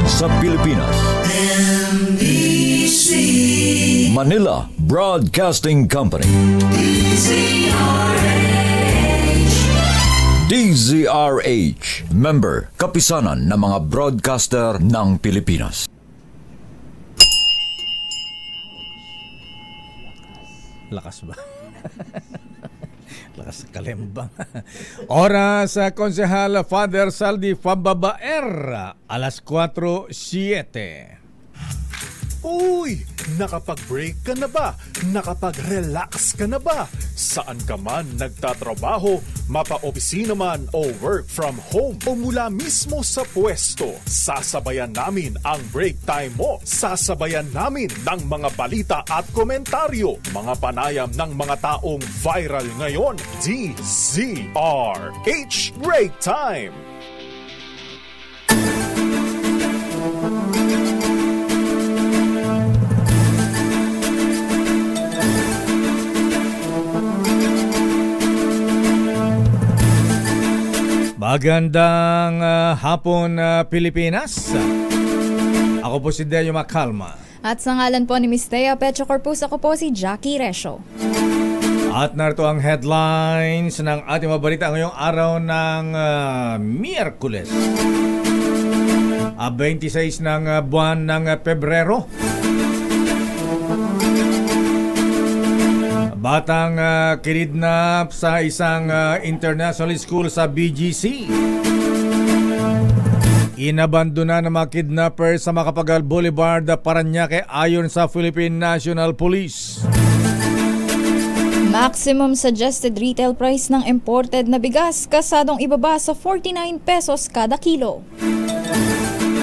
sa Pilipinas. NBC Manila Broadcasting Company. DZRH, member kapisanan ng mga broadcaster ng Pilipinas. Lakas ba? Lakas kalembang. Oras sa Konsehal Father Saldi Fambabaer, alas 4:07. Uy! Nakapag-break ka na ba? Nakapag-relax ka na ba? Saan ka man nagtatrabaho, mapa-opisina man o work from home o mula mismo sa pwesto, sasabayan namin ang break time mo. Sasabayan namin ng mga balita at komentaryo, mga panayam ng mga taong viral ngayon. DZRH Break Time! Magandang hapon, Pilipinas. Ako po si Deo Macalma. At sa ngalan po ni Miss Thea Pecho Corpus, ako po si Jackie Resho. At narito ang headlines ng ating mga balita ngayong araw ng Miyerkules, 26 ng buwan ng Pebrero. Batang kinidnap sa isang international school sa BGC. Inabandona ng mga kidnapper sa Macapagal Boulevard, Parañaque ayon sa Philippine National Police. Maximum suggested retail price ng imported na bigas kasadong ibaba sa 49 pesos kada kilo.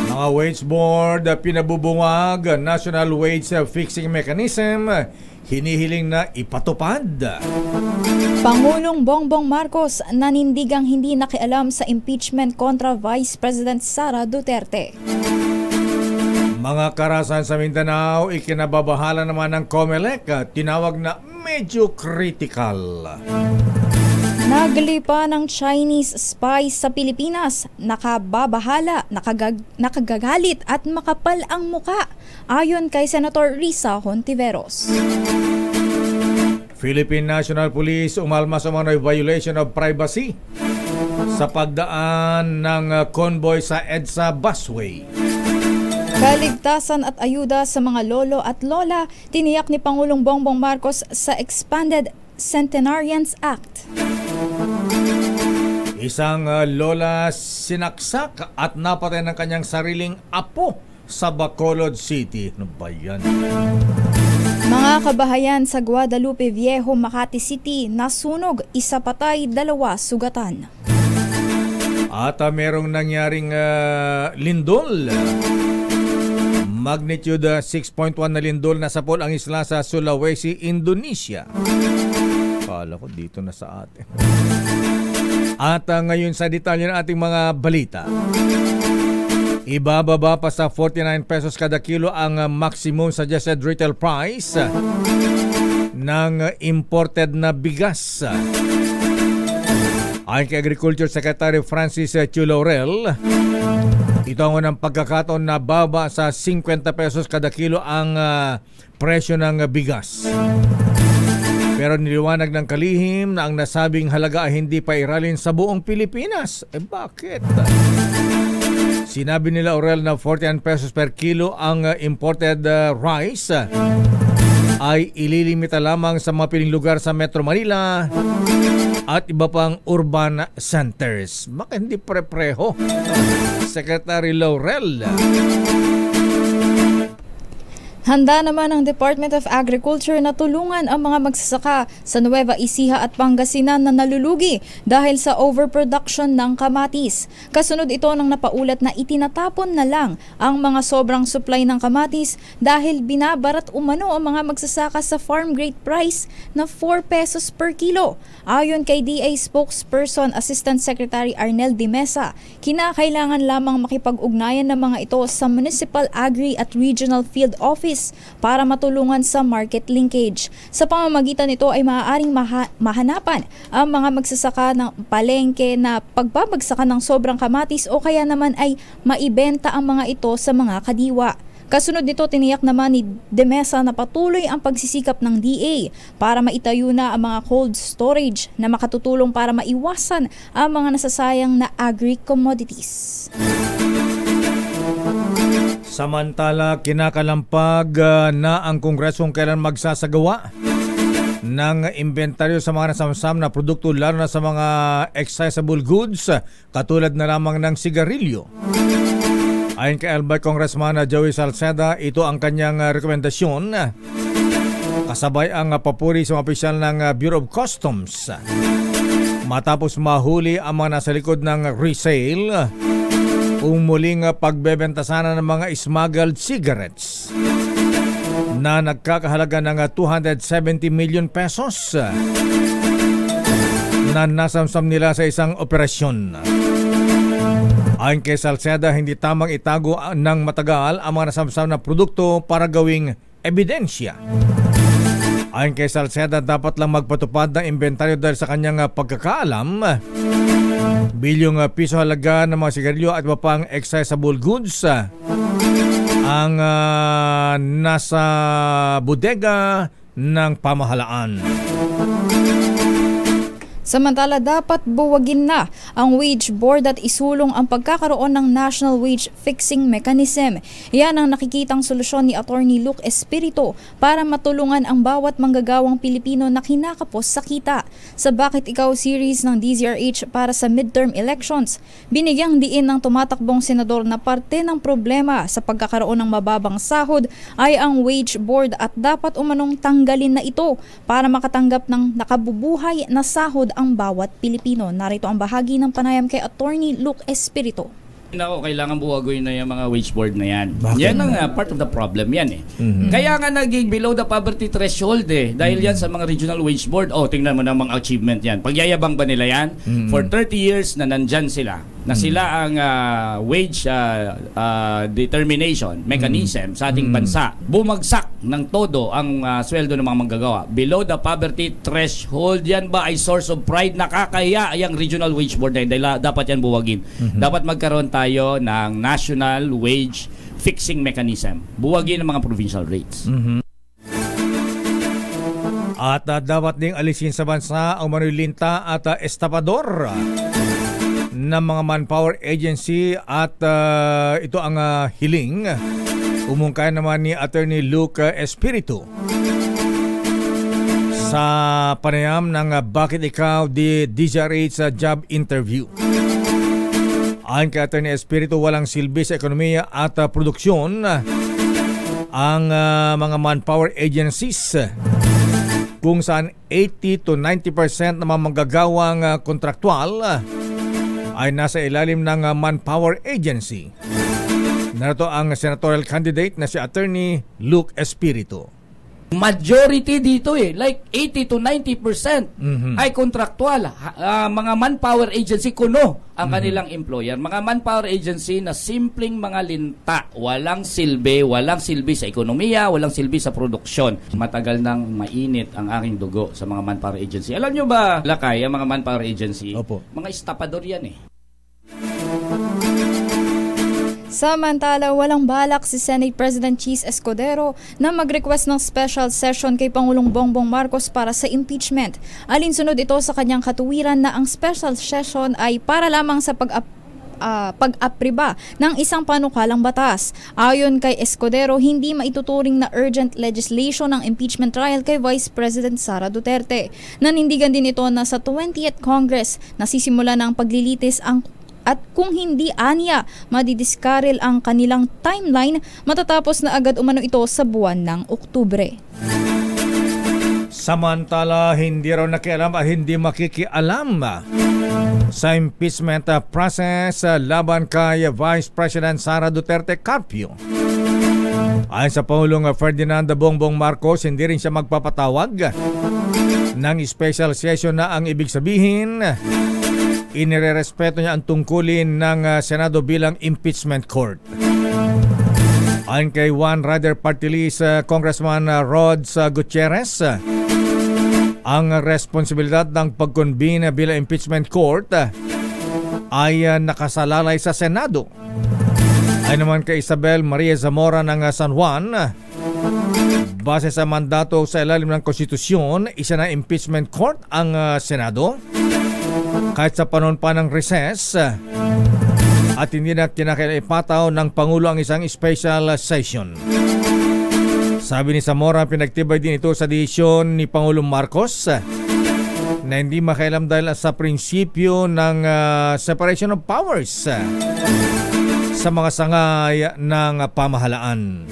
Mga wage board pinabubuwag National Wage Fixing Mechanism, hinihiling na ipatupad. Pangulong Bongbong Marcos nanindigang hindi nakialam sa impeachment kontra Vice President Sara Duterte. Mga karasan sa Mindanao, ikinababahala naman ng COMELEC, tinawag na medyo critical. Naglipa ng Chinese spies sa Pilipinas, nakababahala, nakagagalit at makapal ang muka, ayon kay Senator Risa Hontiveros. Philippine National Police umalma sa mga violation of privacy sa pagdaan ng convoy sa EDSA busway. Kaligtasan at ayuda sa mga lolo at lola, tiniyak ni Pangulong Bongbong Marcos sa Expanded Centenarians Act. Isang lola sinaksak at napatay ng kanyang sariling apo sa Bacolod City. Ano ba yan? Mga kabahayan sa Guadalupe Viejo, Makati City, nasunog, isa patay, 2 sugatan. At merong nangyaring lindol. Magnitude 6.1 na lindol na sapol ang isla sa Sulawesi, Indonesia. Kala ko dito na sa atin. At ngayon sa detalye ng ating mga balita. Ibababa pa sa 49 pesos kada kilo ang maximum suggested retail price ng imported na bigas. Ayon kay Agriculture Secretary Francis Chu Laurel, ito ang unang pagkakataon na baba sa 50 pesos kada kilo ang presyo ng bigas. Pero niliwanag ng kalihim na ang nasabing halaga ay hindi pa iralin sa buong Pilipinas. Bakit? Sinabi nila Aurel na 49 pesos per kilo ang imported rice ay ililimita lamang sa mga piling lugar sa Metro Manila at iba pang urban centers. Bakit hindi pre-preho? Secretary Laurel. Handa naman ang Department of Agriculture na tulungan ang mga magsasaka sa Nueva Ecija at Pangasinan na nalulugi dahil sa overproduction ng kamatis. Kasunod ito ng napaulat na itinatapon na lang ang mga sobrang supply ng kamatis dahil binabarat umano ang mga magsasaka sa farm gate price na 4 pesos per kilo. Ayon kay DA spokesperson Assistant Secretary Arnel de Mesa, kinakailangan lamang makipag-ugnayan ng mga ito sa Municipal Agri at Regional Field Office Office para matulungan sa market linkage. Sa pamamagitan nito ay maaaring mahanapan ang mga magsasaka ng palengke na pagbabagsakan ng sobrang kamatis o kaya naman ay maibenta ang mga ito sa mga kadiwa. Kasunod nito, tiniyak naman ni De Mesa na patuloy ang pagsisikap ng DA para maitayo na ang mga cold storage na makatutulong para maiwasan ang mga nasasayang na agri-commodities. Samantala, kinakalampag na ang Kongresong kailan magsasagawa ng inventaryo sa mga nasamsam na produkto lalo na sa mga accessible goods katulad na lamang ng sigarilyo. Ayon kay Albay Congressman Joey Salceda, ito ang kanyang rekomendasyon kasabay ang papuri sa mga opisyal ng Bureau of Customs matapos mahuli ang mga nasa likod ng resale kung muling pagbebenta sana ng mga smuggled cigarettes na nagkakahalaga ng 270 million pesos na nasamsam nila sa isang operasyon. Ayon kay Salceda, hindi tamang itago ng matagal ang mga nasamsam na produkto para gawing ebidensya. Ayon kay Salceda, dapat lang magpatupad ng inventaryo dahil sa kanyang pagkakaalam, bilyong piso halaga ng mga sigarilyo at iba pang accessible goods ang nasa bodega ng pamahalaan. Samantala, dapat buwagin na ang wage board at isulong ang pagkakaroon ng National Wage Fixing Mechanism. Yan ang nakikitang solusyon ni Attorney Luke Espiritu para matulungan ang bawat manggagawang Pilipino na kinakapos sa kita. Sa Bakit Ikaw series ng DZRH para sa midterm elections, binigyang diin ng tumatakbong senador na parte ng problema sa pagkakaroon ng mababang sahod ay ang wage board at dapat umanong tanggalin na ito para makatanggap ng nakabubuhay na sahod ang bawat Pilipino. Narito ang bahagi ng panayam kay Attorney Luke Espiritu. Nako, kailangan buwagoy na yung mga wage board na yan. Bakit? Yan ang part of the problem yan eh. Kaya nga naging below the poverty threshold eh. Dahil yan sa mga regional wage board, tingnan mo na mga achievement yan. Pagyayabang ba nila yan? For 30 years na nandyan sila, na sila ang wage determination mechanism sa ating bansa. Bumagsak ng todo ang sweldo ng mga manggagawa. Below the poverty threshold, yan ba ay source of pride? Nakakaya yung regional wage board na yun. Dahil dapat yan buwagin. Dapat magkaroon tayo ng national wage fixing mechanism. Buwagin ang mga provincial rates. At dapat ding alisin sa bansa ang manulinta at estapador ng mga manpower agency at ito ang hiling umungkay naman ni Attorney Luke Espiritu sa panayam ng Bakit Ikaw di DZRH job interview. Ayon kay Attorney Espiritu, walang silbi sa ekonomiya at produksyon ang mga manpower agencies kung saan 80 to 90% ng mga manggagawang kontraktual ay nasa ilalim ng manpower agency. Narito ang senatorial candidate na si Attorney Luke Espiritu. Majority dito like 80 to 90% ay kontraktual. Mga manpower agency kuno ang kanilang employer. Mga manpower agency na simpleng mga linta, walang silbi sa ekonomiya, walang silbi sa produksyon. Matagal nang mainit ang aking dugo sa mga manpower agency. Alam nyo ba, Lakay, ang mga manpower agency, Opo. mga estapador yan Samantala, walang balak si Senate President Cheese Escudero na mag-request ng special session kay Pangulong Bongbong Marcos para sa impeachment. Alinsunod ito sa kanyang katuwiran na ang special session ay para lamang sa pag-apriba ng isang panukalang batas. Ayon kay Escudero, hindi maituturing na urgent legislation ang impeachment trial kay Vice President Sara Duterte. Nanindigan din ito na sa 20th Congress nasisimula ng paglilitis at kung hindi anya, madidiskaril ang kanilang timeline matatapos na agad umano ito sa buwan ng Oktubre. Samantala, hindi raw nakialam at hindi makikialam sa impeachment process laban kay Vice President Sara Duterte Carpio. Ayon sa Pangulong Ferdinand Bongbong Marcos, hindi rin siya magpapatawag ng special session na ang ibig sabihin inirerespeto niya ang tungkulin ng Senado bilang impeachment court. Ayon kay One Rider Party List Congressman Rods Gutierrez, ang responsibilidad ng pag-convene bilang impeachment court ay nakasalalay sa Senado. Ayon naman kay Isabel Maria Zamora ng San Juan, base sa mandato sa ilalim ng konstitusyon, isa na impeachment court ang Senado kahit sa panahon pa ng recess at hindi na kinakailangan ng Pangulo ang isang special session. Sabi ni Zamora, pinagtibay din ito sa desisyon ni Pangulong Marcos na hindi makailam dahil sa prinsipyo ng separation of powers sa mga sangay ng pamahalaan.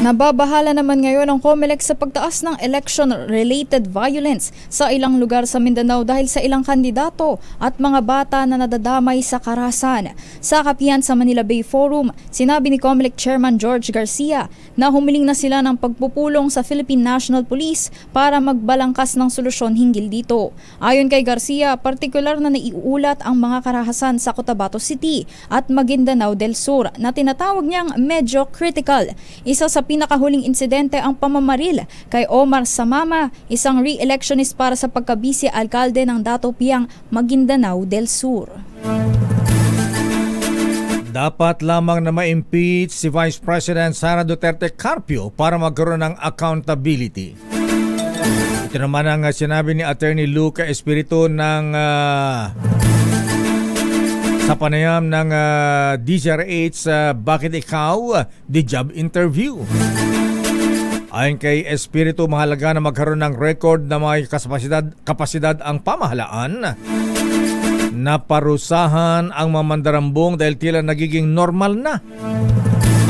Nababahala naman ngayon ang COMELEC sa pagtaas ng election-related violence sa ilang lugar sa Mindanao dahil sa ilang kandidato at mga bata na nadadamay sa karahasan. Sa kapihan sa Manila Bay Forum, sinabi ni COMELEC Chairman George Garcia na humiling na sila ng pagpupulong sa Philippine National Police para magbalangkas ng solusyon hinggil dito. Ayon kay Garcia, partikular na naiulat ang mga karahasan sa Cotabato City at Maguindanao del Sur na tinatawag niyang medyo critical. Isa sa pinakahuling insidente ang pamamaril kay Omar Samama, isang re-electionist para sa pagkabisi alkalde ng Dato Piang, Maguindanao del Sur. Dapat lamang na ma-impeach si Vice President Sara Duterte Carpio para magkaroon ng accountability. Ito naman ang sinabi ni Attorney Luke Espiritu ng sa panayam ng DZRH Bakit Ikaw? The Job Interview. Ayon kay Espiritu, mahalaga na magkaroon ng record na may kapasidad ang pamahalaan na parusahan ang mamandarambong dahil tila nagiging normal na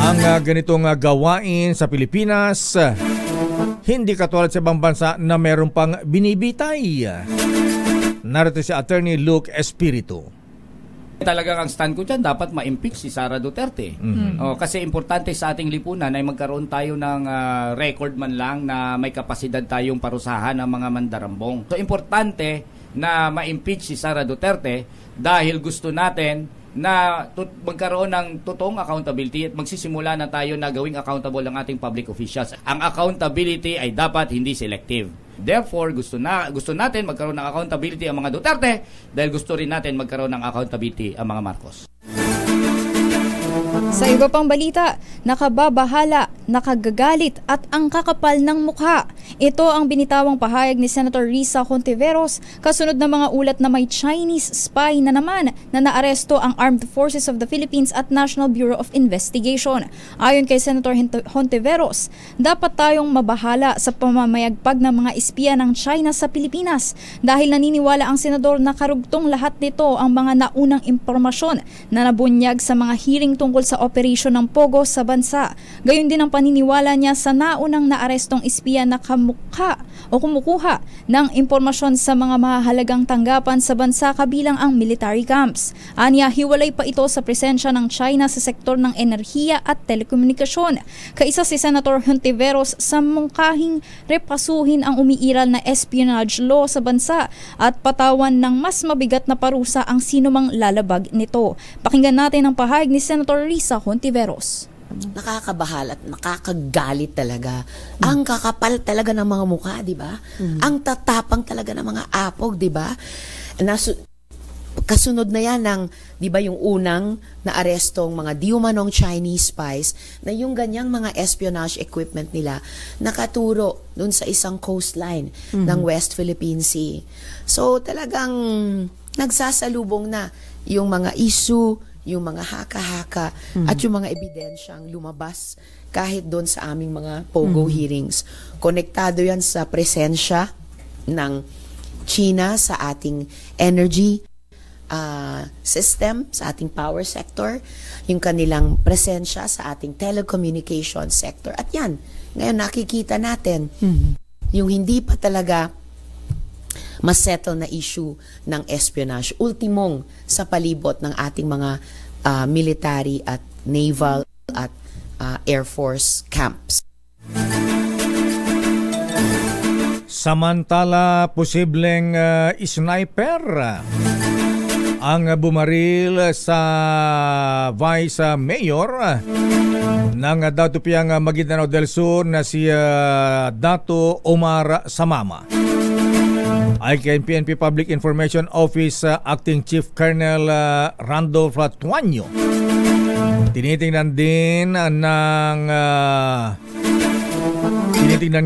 ang ganitong gawain sa Pilipinas. Hindi katulad sa ibang bansa na meron pang binibitay. Narito si Attorney Luke Espiritu. Talagang ang stand ko dyan, dapat ma-impeach si Sara Duterte. Kasi importante sa ating lipunan ay magkaroon tayo ng record man lang na may kapasidad tayong parusahan ng mga mandarambong. So importante na ma-impeach si Sara Duterte dahil gusto natin na magkaroon ng totoong accountability at magsisimula na tayo na gawing accountable ang ating public officials. Ang accountability ay dapat hindi selective. Therefore, gusto natin magkaroon ng accountability ang mga Duterte dahil gusto rin natin magkaroon ng accountability ang mga Marcos. Sa iba pang balita, nakababahala, nakagagalit at ang kakapal ng mukha. Ito ang binitawang pahayag ni Senator Risa Hontiveros kasunod ng mga ulat na may Chinese spy na naman na naaresto ang Armed Forces of the Philippines at National Bureau of Investigation. Ayon kay Senator Hontiveros, dapat tayong mabahala sa pamamayagpag ng mga espiya ng China sa Pilipinas dahil naniniwala ang senador na karugtong lahat nito ang mga naunang impormasyon na nabunyag sa mga hearing tungkol sa operasyon ng Pogo sa bansa. Gayon din ang paniniwala niya sa naunang naarestong espiya na kumukuha ng impormasyon sa mga mahalagang tanggapan sa bansa kabilang ang military camps. Anya, hiwalay pa ito sa presensya ng China sa sektor ng enerhiya at telekomunikasyon. Kaisa si Senator Hontiveros sa mungkahing repasuhin ang umiiral na espionage law sa bansa at patawan ng mas mabigat na parusa ang sinumang lalabag nito. Pakinggan natin ang pahayag ni Senator Risa Hontiveros. Nakakabahala at nakakagalit talaga. Ang kakapal talaga ng mga mukha, di ba? Ang tatapang talaga ng mga apog, di ba? Kasunod na yan ng, di ba, yung unang naarestong mga diumanong Chinese spies na yung ganyang mga espionage equipment nila nakaturo dun sa isang coastline ng West Philippine Sea. So talagang nagsasalubong na yung mga issue, yung mga haka-haka at yung mga ebidensyang lumabas kahit doon sa aming mga Pogo hearings. Konektado yan sa presensya ng China sa ating energy system, sa ating power sector, yung kanilang presensya sa ating telecommunication sector. At yan, ngayon nakikita natin yung hindi pa talaga masettle na issue ng espionage. Ultimong sa palibot ng ating mga military at naval at Air Force camps. Samantala, posibleng sniper ang bumaril sa Vice Mayor ng Datupiyang Maguindanao del Sur na si Dato Omar Samama. Ay kay PNP Public Information Office Acting Chief Colonel Randolph Tuanyo. Tinitingnan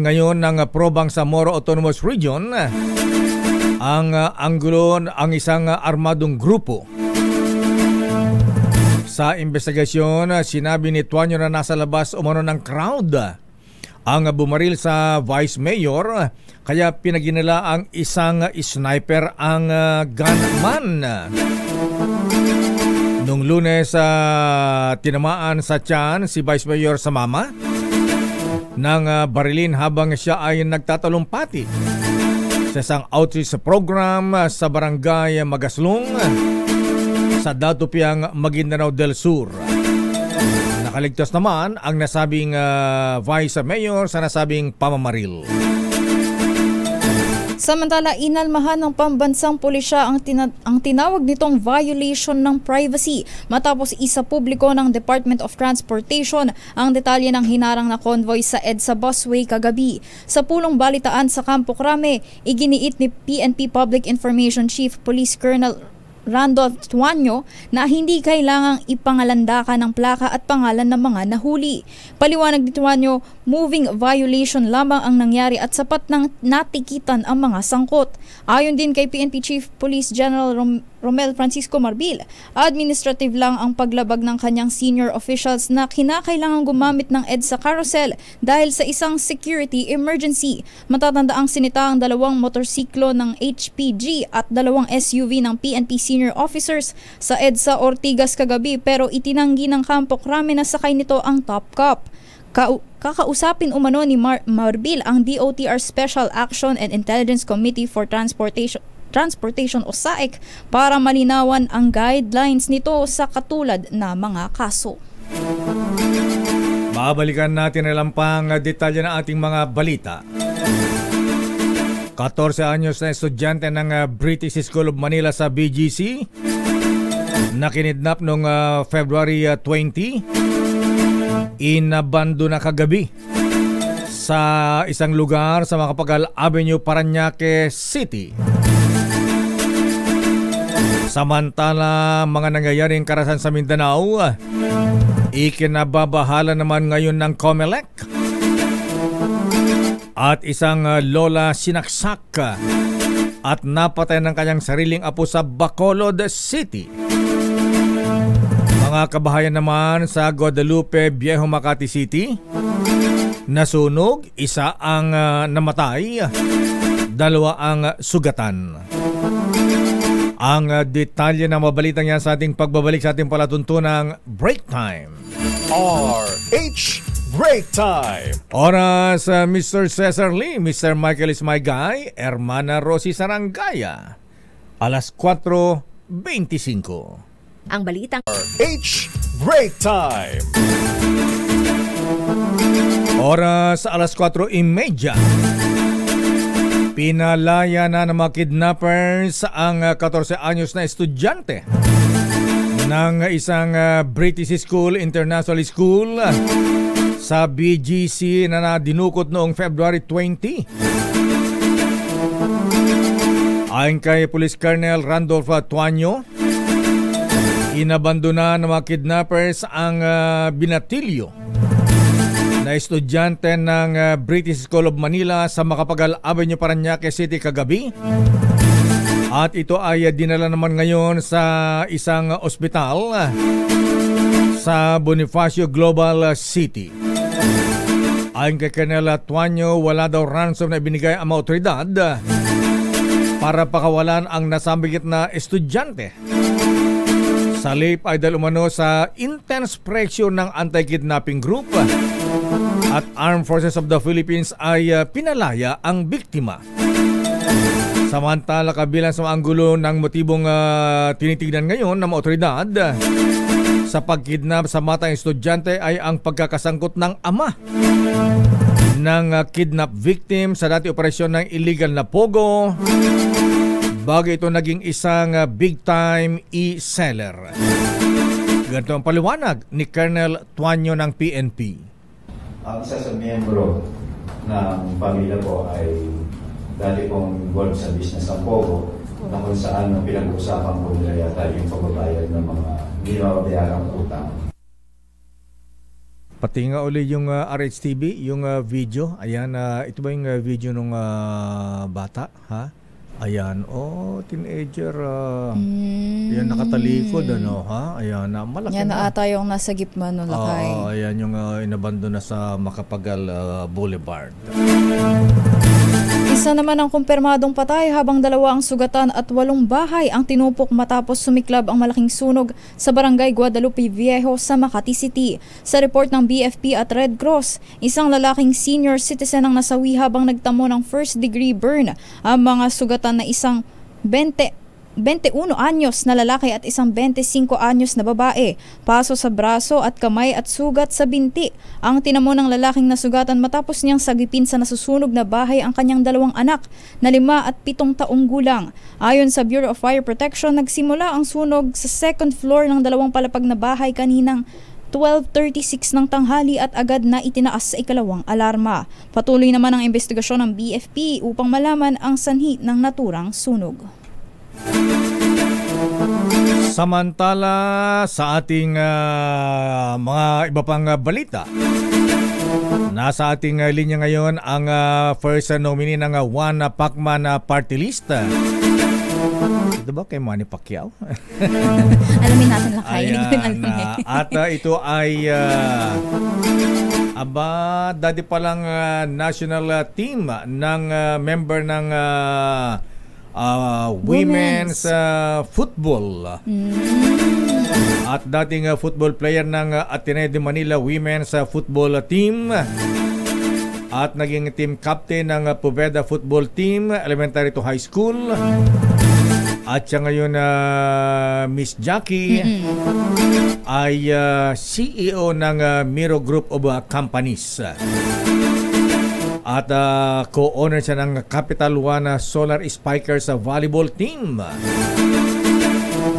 ngayon ng Probang Samoro Autonomous Region ang anggulo ang isang armadong grupo. Sa investigasyon, sinabi ni Tuanyo na nasa labas umano ng crowd ang bumaril sa Vice Mayor, kaya pinaginila ang isang sniper ang gunman. Nung Lunes, tinamaan sa tiyan si Vice Mayor Samama ng barilin habang siya ay nagtatalumpati sa isang outreach program sa barangay Magaslong sa Datupiyang Maguindanao del Sur. Nakaligtas naman ang nasabing Vice Mayor sa nasabing pamamaril. Samantala, inalmahan ng pambansang pulisya ang tinawag nitong violation ng privacy matapos isa publiko ng Department of Transportation ang detalye ng hinarang na convoy sa EDSA busway kagabi. Sa pulong balitaan sa Campo Crame, iginiit ni PNP Public Information Chief Police Colonel Randolph Tuanyo na hindi kailangang ipangalandakan ng plaka at pangalan ng mga nahuli. Paliwanag ni Tuanyo, moving violation lamang ang nangyari at sapat nang natikitan ang mga sangkot. Ayon din kay PNP Chief Police General Romel Francisco Marbil, administrative lang ang paglabag ng kanyang senior officials na kinakailangang gumamit ng EDSA carousel dahil sa isang security emergency. Matatanda ang sinita ang 2 motorsiklo ng HPG at 2 SUV ng PNP senior officers sa EDSA Ortigas kagabi pero itinanggi ng Campo Crame na sakay nito ang Top Cop. Kakausapin umano ni Marbil ang DOTR Special Action and Intelligence Committee for Transportation o SAIC para malinawan ang guidelines nito sa katulad na mga kaso. Babalikan natin ang pang detalye ng ating mga balita. 14 anyos na estudyante ng British School of Manila sa BGC na kinidnap noong February 20, inabando na kagabi sa isang lugar sa Macapagal Avenue, Parañaque City. Samantala, mga nangyayaring karahasan sa Mindanao, ikinababahala naman ngayon ng COMELEC at isang lola sinaksak at napatay ng kanyang sariling apo sa Bacolod City. Mga kabahayan naman sa Guadalupe, Viejo Makati City, nasunog, isa ang namatay, 2 ang sugatan. Ang detalye ng mabalitang yan sa ating pagbabalik sa ating palatuntunang Break Time. RH Break Time. Oras, Mr. Cesar Lee, Mr. Michael is my guy, Hermana Rosie Sarangaya. Alas 4:25. Ang balitang RH Break Time. Oras, alas 4:30. Pinalaya na ng mga kidnappers ang 14 anyos na estudyante ng isang British School, International School sa BGC na dinukot noong February 20. Ayon kay Police Colonel Randolph Tuanyo, inabandona ng mga kidnappers ang binatilyo na estudyante ng British School of Manila sa Macapagal Avenue, Parañaque City kagabi. At ito ay dinala naman ngayon sa isang ospital sa Bonifacio Global City. Ayon kay Colonel Tuanyo, wala daw ransom na ibinigay ang mga otoridad para pakawalan ang nasambigit na estudyante. Salip ay dahil umano sa intense pressure ng anti-kidnapping group at Armed Forces of the Philippines ay pinalaya ang biktima. Samantala, kabilang sa anggulo ng motibong tinitignan ngayon ng mga otoridad sa pagkidnap sa matang estudyante ay ang pagkakasangkot ng ama ng kidnap victim sa dati operasyon ng illegal na pogo bago ito naging isang big-time e-seller. Ganito ang paliwanag ni Colonel Tuanyo ng PNP. Ang isa sa miyembro ng pamilya ko ay dati pong involved sa business ng Pogo, na kung saan pinag-uusapan ko nila yata yung pagbabayad ng mga hindi mababayarang utang. Pati nga uli yung RHTV, yung video. Ayan, ito ba yung video ng bata? Ha? Ayan, teenager. Yan, nakatalikod, ano, ha? Ayan, malaki Yan na. na ata yung nasa gitna ng lakay. Ayan, yung inabando na sa Macapagal Boulevard. Isa naman ang kumpirmadong patay habang 2 ang sugatan at 8 bahay ang tinupok matapos sumiklab ang malaking sunog sa barangay Guadalupe Viejo sa Makati City. Sa report ng BFP at Red Cross, isang lalaking senior citizen ang nasawi habang nagtamo ng first-degree burn. Ang mga sugatan na isang 21 anyos na lalaki at isang 25 anyos na babae. Paso sa braso at kamay at sugat sa binti. Ang tinamo ng lalaking nasugatan matapos niyang sagipin sa nasusunog na bahay ang kanyang 2 anak na 5 at 7 taong gulang. Ayon sa Bureau of Fire Protection, nagsimula ang sunog sa second floor ng 2 palapag na bahay kaninang 12:36 ng tanghali at agad na itinaas sa ikalawang alarma. Patuloy naman ang investigasyon ng BFP upang malaman ang sanhi ng naturang sunog. Samantala sa ating mga iba pang balita, nasa ating linya ngayon ang first nominee ng One Pacman Party List. Ito ba kay Manny Pacquiao? Alamin natin lang kayo. At ito ay dati palang national team ng member ng women's football. At dating football player ng Ateneo de Manila Women's Football Team. At naging team captain ng Poveda Football Team, elementary to high school. At siya ngayon, Miss Jackie, ay CEO ng Miro Group of Companies. At co-owner siya ng Capital One Solar Spikers Volleyball Team.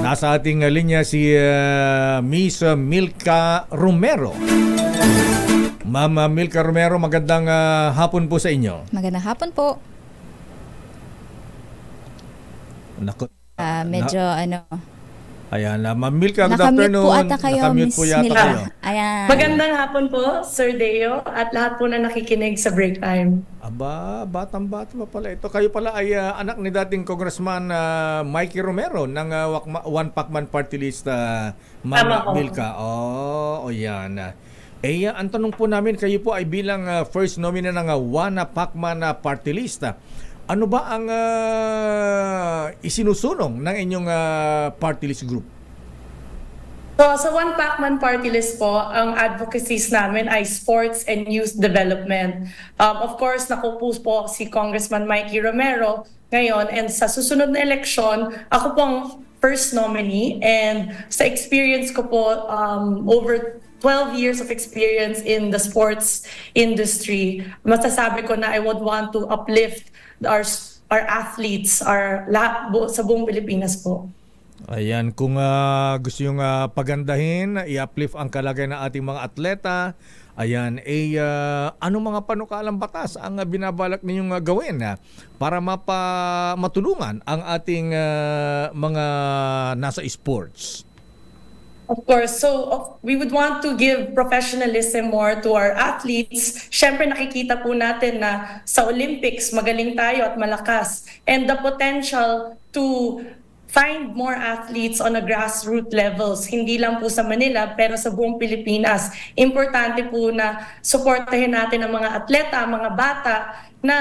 Nasa ating linya si Miss Milka Romero. Ma'am Milka Romero, magandang hapon po sa inyo. Magandang hapon po. Medyo Ayan, Ma'am Milka, good nakamute afternoon. po ata kayo, Nakamute Miss po yata Milka. kayo. Ayan. Magandang hapon po, Sir Deo, at lahat po na nakikinig sa break time. Batang-bata pa pala. Ito kayo pala ay anak ni dating Congressman Mikey Romero ng One Pacman Party List, Ma'am Milka. Yan. Ang tanong po namin, kayo po ay bilang first nominee ng One Pacman Party List. Ano ba ang isinusulong ng inyong party list group? So sa One Pacman Party List po, ang advocacies namin ay sports and youth development. Of course, nakupo po si Congressman Mikey Romero ngayon, and sa susunod na eleksyon, ako pong first nominee, and sa experience ko po, over 12 years of experience in the sports industry, masasabi ko na I would want to uplift our athletes, sa buong Pilipinas po. Ayan, kung gusto yung pagandahin, i-uplift ang kalagayan ng ating mga atleta, ayan, anong mga panukalang batas ang binabalak ninyong gawin para matulungan ang ating mga nasa sports? Of course. So we would want to give professionalism more to our athletes. Siyempre nakikita po natin na sa Olympics magaling tayo at malakas. And the potential to find more athletes on a grassroots levels, hindi lang po sa Manila pero sa buong Pilipinas. Importante po na suportahin natin ang mga atleta, mga bata na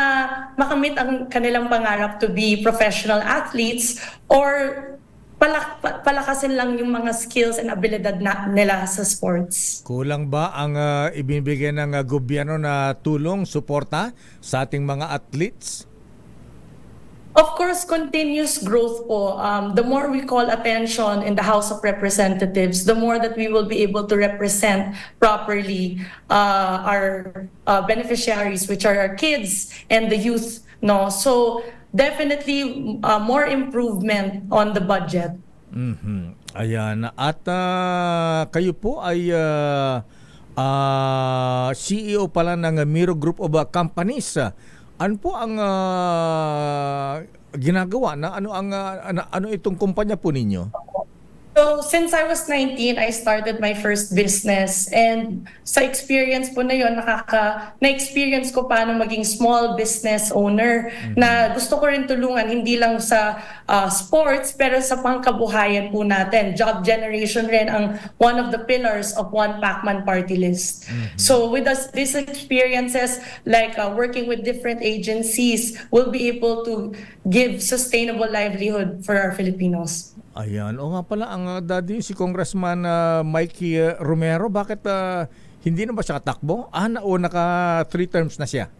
makamit ang kanilang pangarap to be professional athletes, or palakasin lang yung mga skills and abilidad nila sa sports. Kulang ba ang ibinibigay ng gobyerno na tulong, suporta sa ating mga athletes? Of course, continuous growth po. The more we call attention in the House of Representatives, the more that we will be able to represent properly our beneficiaries, which are our kids and the youth. No, so definitely more improvement on the budget. Ayan. At kayo po ay CEO pala ng Miro Group of Companies. Ano po ang ginagawa na ano itong kumpanya po ninyo? So, since I was 19, I started my first business, and sa experience po na yun, na-experience ko paano maging small business owner na gusto ko rin tulungan hindi lang sa sports pero sa pangkabuhayan po natin. Job generation rin ang one of the pillars of One Pacman Party List. So with these experiences, like working with different agencies, we'll be able to give sustainable livelihood for our Filipinos. Ayan. O nga pala, ang daddy si Congressman Mikey Romero, bakit hindi na ba siya katakbo? Naka 3 terms na siya?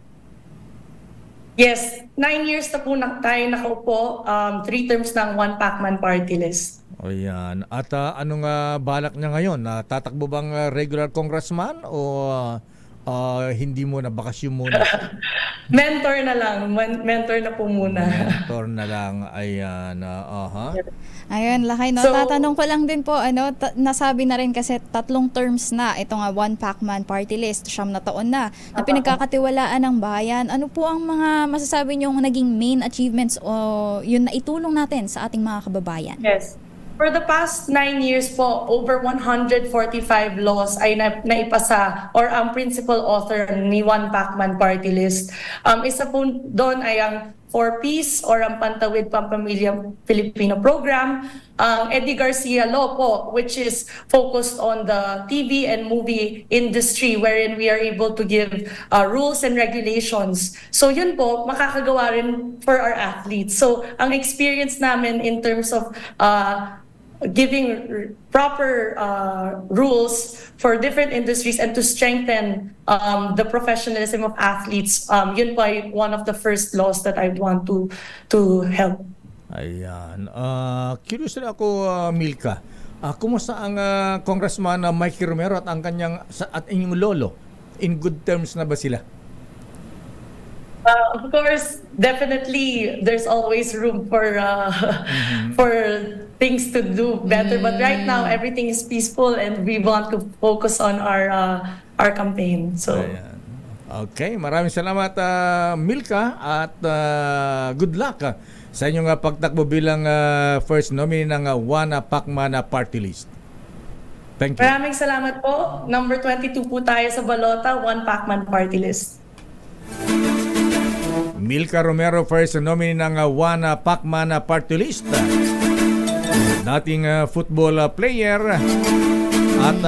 Yes, 9 years na po tayo nakaupo, 3 terms ng One Pacman Party List. Ayan. At anong balak niya ngayon? Tatakbo bang regular congressman o hindi muna, bakasyon muna? Mentor na lang. Mentor na po muna. Mentor na lang. Ayan. Ayun, Lakay, no? Tatanong ko lang din po, nasabi na rin kasi 3 terms na ito nga One Pacman Party List, 9 na taon na pinagkakatiwalaan ng bayan. Ano po ang mga masasabi niyong naging main achievements o yun na itulong natin sa ating mga kababayan? Yes. For the past 9 years po, over 145 laws ay naipasa or ang principal author ni One Pacman Party List. Isa po doon ay ang 4 Ps or ang Pantawid Pampamilya Filipino Program, Eddie Garcia Law po, which is focused on the TV and movie industry wherein we are able to give rules and regulations. So yun po, makakagawa rin for our athletes. So ang experience namin in terms of giving proper rules for different industries and to strengthen the professionalism of athletes, yun po ay one of the first laws that I want to help. Ayan. Curious na ako, Milka. Kumusta ang Congressman Mikey Romero at ang kanyang at inyong lolo? In good terms na ba sila? Of course, definitely there's always room for things to do better, but right now everything is peaceful and we want to focus on our campaign. So ayan. Okay, maraming salamat Milka at good luck sa inyong pagtakbo bilang first nominee ng One Pacman Party List. Thank you. Maraming salamat po. Number 22 po tayo sa balota, One Pacman Party List. Milka Romero, first nominee ng One Pacman Party List. Dating football player at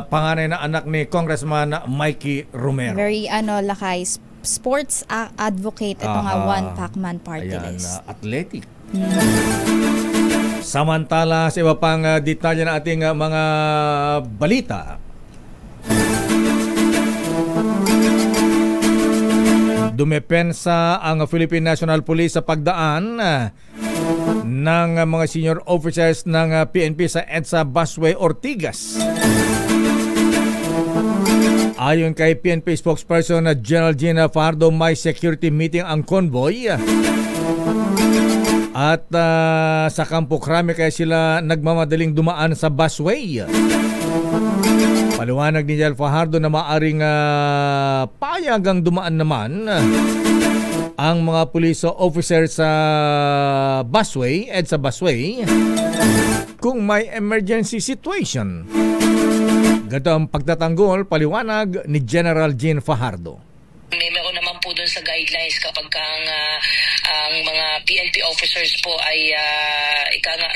panganay na anak ni Congressman Mikey Romero. Very Lakay, sports advocate ito nga One Pacman Party List. Athletic. Samantala sa iba pang detalye na ating mga balita. Dumepensa ang Philippine National Police sa pagdaan ng mga senior officers ng PNP sa EDSA Busway Ortigas. Ayon kay PNP spokesperson na General Gina Fajardo, may security meeting ang convoy at sa Campo Crame kaya sila nagmamadaling dumaan sa busway. Paliwanag ni General Fajardo na maaring payagang dumaan naman ang mga police officers sa busway, EDSA busway, kung may emergency situation. Ganito ang pagtatanggol, paliwanag ni General Jean Fajardo. Meron naman po doon sa guidelines kapag ang mga PNP officers po ay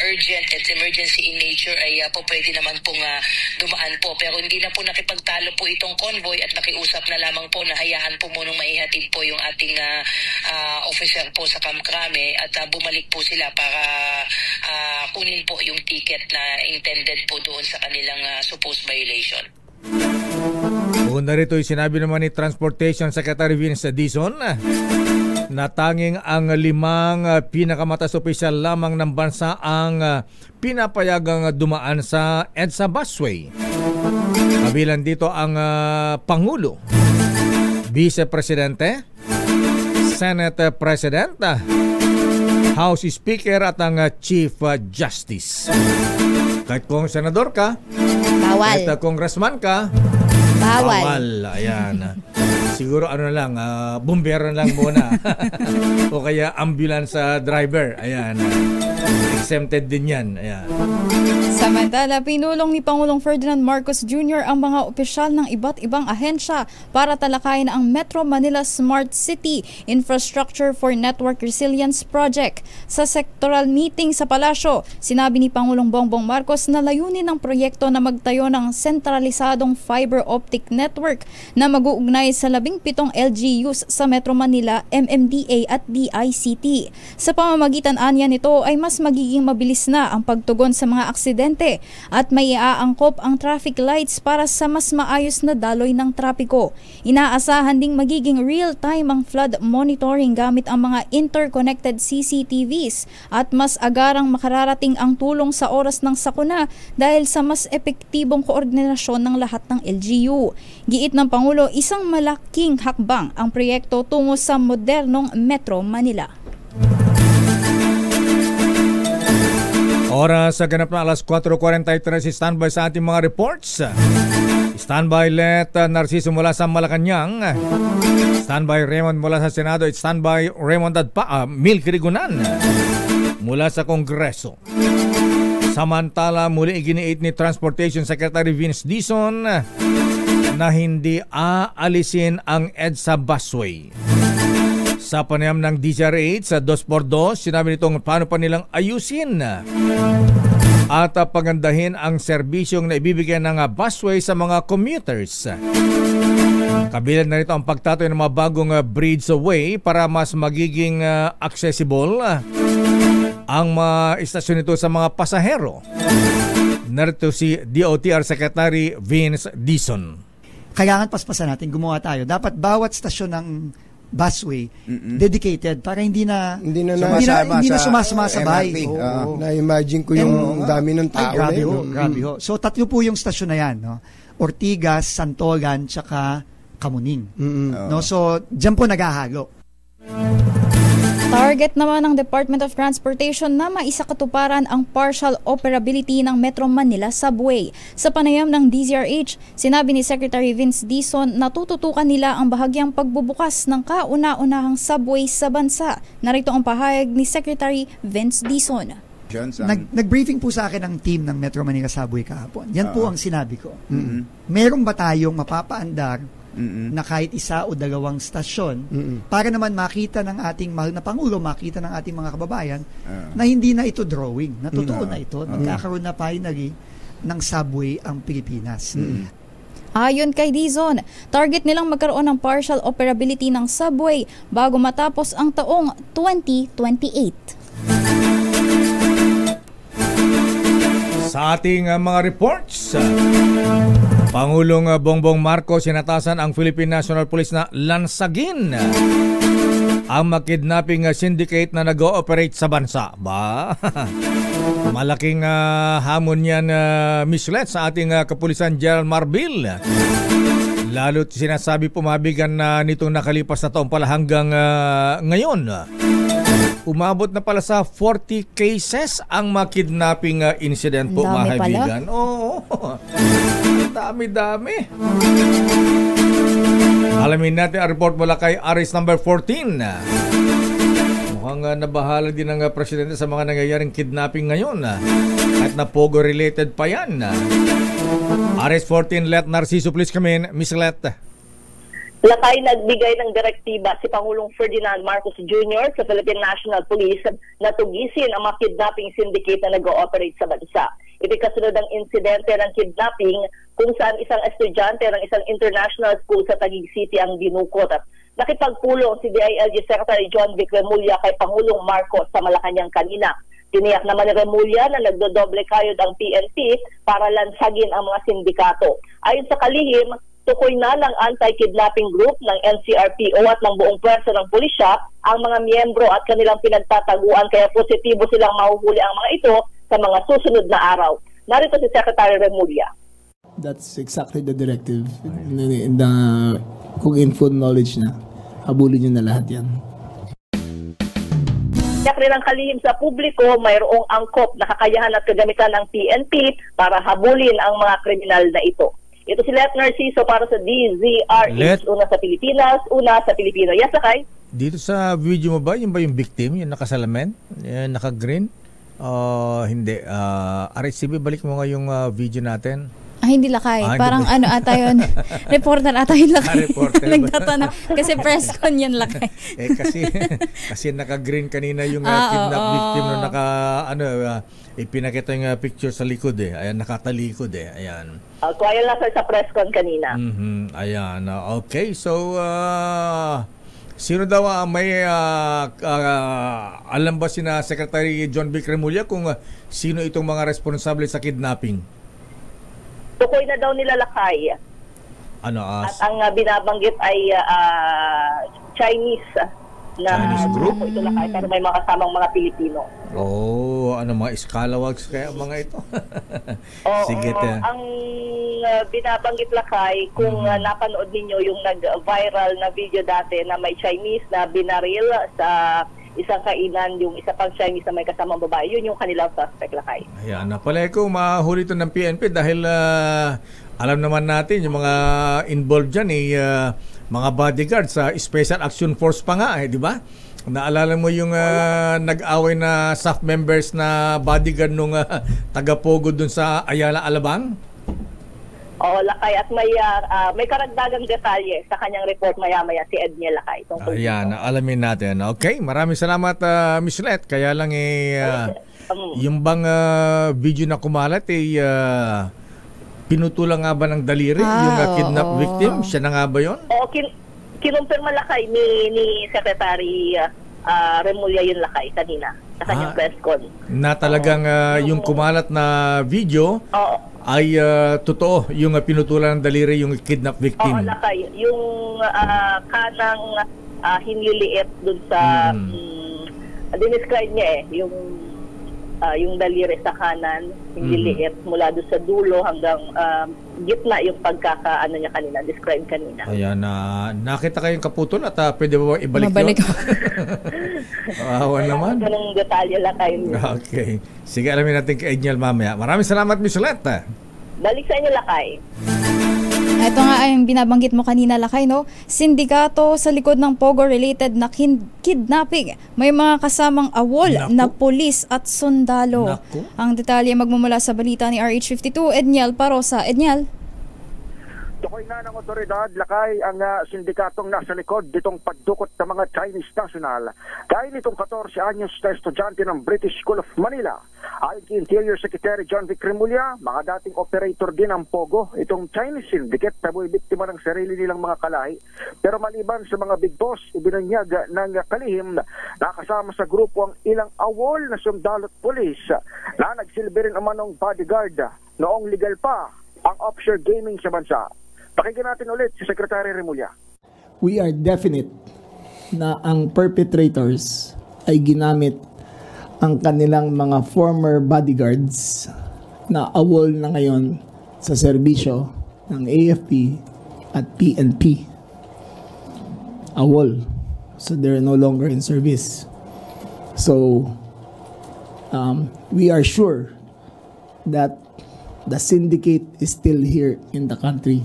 urgent at emergency in nature ay po pwede naman pong dumaan po. Pero hindi na po nakipagtalo po itong convoy at nakiusap na lamang po na hayaan po munang maihatid po yung ating officer po sa Camp Crame at bumalik po sila para kunin po yung ticket na intended po doon sa kanilang supposed violation. Una rito ay sinabi naman ni Transportation Secretary Vince Dizon na tanging ang 5 pinakamataas opisyal lamang ng bansa ang pinapayagang dumaan sa EDSA busway. Kabilang dito ang Pangulo, Vice Presidente, Senate President, House Speaker at ang Chief Justice. Kahit kung senador ka, Bawal. kahit congressman ka, Bawal. Ayan. Siguro ano na lang, bumbero na lang muna. O kaya ambulance driver. Ayan. Exempted din yan. Ayan. Samantala, pinulong ni Pangulong Ferdinand Marcos Jr. ang mga opisyal ng iba't ibang ahensya para talakayin ang Metro Manila Smart City Infrastructure for Network Resilience Project. Sa sectoral meeting sa Palasyo, sinabi ni Pangulong Bongbong Marcos na layunin ng proyekto na magtayo ng sentralisadong fiber optic network na mag-uugnay sa 17 LGUs sa Metro Manila, MMDA at DICT. Sa pamamagitan anya nito ay mas magiging mabilis na ang pagtugon sa mga aksidente at may iaangkop ang traffic lights para sa mas maayos na daloy ng trapiko. Inaasahan ding magiging real-time ang flood monitoring gamit ang mga interconnected CCTVs at mas agarang makararating ang tulong sa oras ng sakuna dahil sa mas epektibong koordinasyon ng lahat ng LGU. Giit ng Pangulo, isang malaking hakbang ang proyekto tungo sa modernong Metro Manila. Oras sa ganap na alas 4:43, standby sa ating mga reports. Standby Let Narciso mula sa Malacanang. Standby Raymond mula sa Senado at standby Raymond at Mil Kirigunan mula sa Kongreso. Samantala, muli iginiit ni Transportation Secretary Vince Dizon na hindi aalisin ang EDSA busway. Sa panayam ng DZRH sa 2x2, sinabi nitong paano pa nilang ayusin at pagandahin ang serbisyong na ibibigay ng busway sa mga commuters. Kabilang na rito ang pagtatayo ng mga bagong bridgeway para mas magiging accessible ang mga istasyon nito sa mga pasahero. Narito si DOTR Secretary Vince Dizon. Kailangan paspasan natin, gumawa tayo. Dapat bawat stasyon ng busway dedicated para hindi na sumasabay. Na-imagine ko yung dami ng tao. Grabe ho. So tatlo po yung stasyon na yan, no? Ortigas, Santolan, tsaka Kamuning. No? So diyan po naghahalo. Target naman ng Department of Transportation na maisakatuparan ang partial operability ng Metro Manila Subway. Sa panayam ng DZRH, sinabi ni Secretary Vince Dizon na tututukan nila ang bahagyang pagbubukas ng kauna-unahang subway sa bansa. Narito ang pahayag ni Secretary Vince Dizon. Nag-briefing po sa akin ang team ng Metro Manila Subway kahapon. Yan po ang sinabi ko. Meron ba tayong mapapaandar na kahit isa o dalawang stasyon para naman makita ng ating mahal na Pangulo, makita ng ating mga kababayan na hindi na ito drawing, na totoo na ito, magkakaroon na finally ng subway ang Pilipinas. Ayon kay Dizon, target nilang magkaroon ng partial operability ng subway bago matapos ang taong 2028. Sa ating mga reports, Pangulong Bongbong Marcos sinatasan ang Philippine National Police na lansagin ang makidnapping syndicate na nag-ooperate sa bansa. Malaking hamon yan, Miss Let, sa ating Kapulisan General Marbil. Lalo't sinasabi pumabigan na nitong nakalipas na taon pala hanggang ngayon. Umabot na pala sa 40 cases ang makidnapping incident po, mga kaibigan. Oo. Dami-dami. Alamin natin ang report mula kay Aris number 14. Mukhang nabahala din ang presidente sa mga nangyayaring kidnapping ngayon. At na Pogo-related pa yan. Aris 14, Let Narciso, please come in. Miss Let. Lakay nagbigay ng direktiba si Pangulong Ferdinand Marcos Jr. sa Philippine National Police na tugisin ang mga kidnapping syndicate na nag-ooperate sa bansa. Ito kasunod ng insidente ng kidnapping kung saan isang estudyante ng isang international school sa Taguig City ang dinukot. At nakipagpulong si DILG Secretary John Vic Remulla kay Pangulong Marcos sa Malacanang kanina. Tiniyak naman ni Remulla na nagdodoble kayod ang PNP para lansagin ang mga sindikato. Ayon sa kalihim, tukoy na ng anti-kidnapping group ng NCRPO at ng buong pwersa ng pulisya ang mga miyembro at kanilang pinagtataguan, kaya positibo silang mahuhuli ang mga ito sa mga susunod na araw. Narito si Secretary Remulla. That's exactly the directive. Kung in full knowledge na, habulin nyo na lahat yan. Kaya rin ang kalihim sa publiko, mayroong angkop na kakayahan at kagamitan ng PNP para habulin ang mga kriminal na ito. Ito si Let Narciso para sa DZRH. Una sa Pilipinas, una sa Pilipino. Yes, Lakay? Dito sa video mo ba, yung ba yung victim, yung nakasalamin, yung naka-green? Hindi. RHCB, balik mo nga yung video natin. Hindi Lakay. Parang ano ata yun. Reporter ata yun Lakay. Reporter. Nagtatanong. Kasi press con yun Lakay. kasi naka-green kanina yung kidnap victim na ipinakita yung picture sa likod Ayan, nakatalikod Ayan. Kuya lang sa press con kanina. Ayan. Okay, so sino daw may alam ba sina Secretary John Vic Remulla kung sino itong mga responsable sa kidnapping? Tukoy na daw nila Lakay. At ang binabanggit ay Chinese group? Ito Lakay, pero may mga kasamang mga Pilipino. Mga scalawags kaya mga ito? Sige. Ang binabanggit Lakay, kung napanood ninyo yung nag-viral na video dati na may Chinese na binaril sa isang kainan, yung isa pang Chinese na may kasamang babae, yun yung kanilang suspect Lakay. Ayan, napalay ko mahuli ito ng PNP dahil alam naman natin yung mga involved dyan mga bodyguards sa Special Action Force pa nga di ba? Naalala mo yung nag-away na staff members na bodyguard nung taga-Pogo dun sa Ayala, Alabang? Oo, Lakay. At may karagdagang detalye sa kanyang report maya-maya si Edniel Lakay. Ayan, alamin natin. Okay, maraming salamat Miss Let. Kaya lang yung bang video na kumalat pinutulang nga ba ng daliri yung kidnap victim? Siya na nga ba yun? Oo, kinumpirma Lakay ni Secretary Remulla yun Lakay kanina sa kanyang press con. Na talagang yung kumalat na video ay totoo yung pinutulan ng daliri yung kidnap victim. Oo, Lakay. Yung kanang hinliliit dun sa dinescribe niya yung daliri sa kanan, hinliliit mula dun sa dulo hanggang gitna yung pagkakaano niya kanina, describe kanina. Ayan, nakita kayong kaputol at pwede ba ibalik yun? Awan naman. Ganong detalye lang kayo. Okay. Sige, alamin natin kay Edniel mamaya. Maraming salamat, Miss Letta. Balik sa inyo, Lakay. Ito nga ay binabanggit mo kanina Lakay, no? Sindikato sa likod ng Pogo-related na kidnapping. May mga kasamang awol na pulis at sundalo. Ang detalye magmumula sa balita ni RH52, Edniel Parosa. Edniel? Tukoy na ng otoridad, Lakay, ang sindikatong nasa likod ditong pagdukot ng mga Chinese national. Dahil nitong 14 anyos na estudyante ng British School of Manila. Ayon kay Interior Secretary John Vic Remulla, mga dating operator din ang Pogo, itong Chinese syndicate na buhay biktima ng sarili nilang mga kalahi. Pero maliban sa mga big boss, ibinunyag ng kalihim na kasama sa grupo ang ilang awol na sundalo at pulis na nagsilbi rin umanong bodyguard noong legal pa ang offshore gaming sa bansa. Pakinggan natin ulit si Secretary Remulla. We are definite na ang perpetrators ay ginamit ang kanilang mga former bodyguards na awol na ngayon sa serbisyo ng AFP at PNP. Awol. So they're no longer in service. So we are sure that the syndicate is still here in the country.